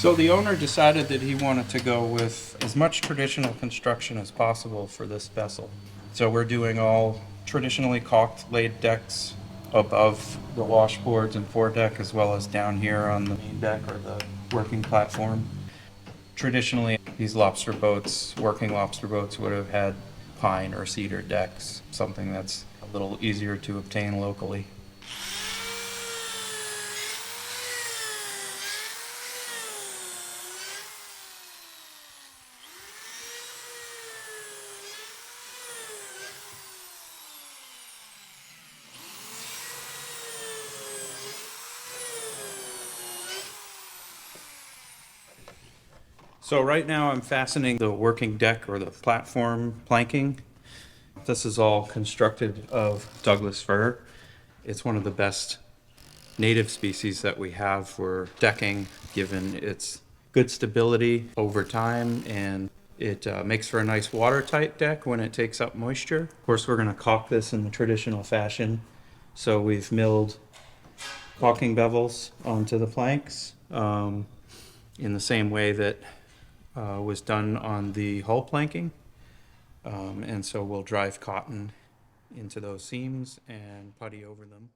So the owner decided that he wanted to go with as much traditional construction as possible for this vessel. So we're doing all traditionally caulked laid decks above the washboards and foredeck, as well as down here on the main deck or the working platform. Traditionally, these lobster boats, working lobster boats, would have had pine or cedar decks, something that's a little easier to obtain locally. So right now I'm fastening the working deck or the platform planking. This is all constructed of Douglas fir. It's one of the best native species that we have for decking, given its good stability over time, and it makes for a nice watertight deck when it takes up moisture. Of course, we're going to caulk this in the traditional fashion. So we've milled caulking bevels onto the planks in the same way that was done on the hull planking. And so we'll drive cotton into those seams and putty over them.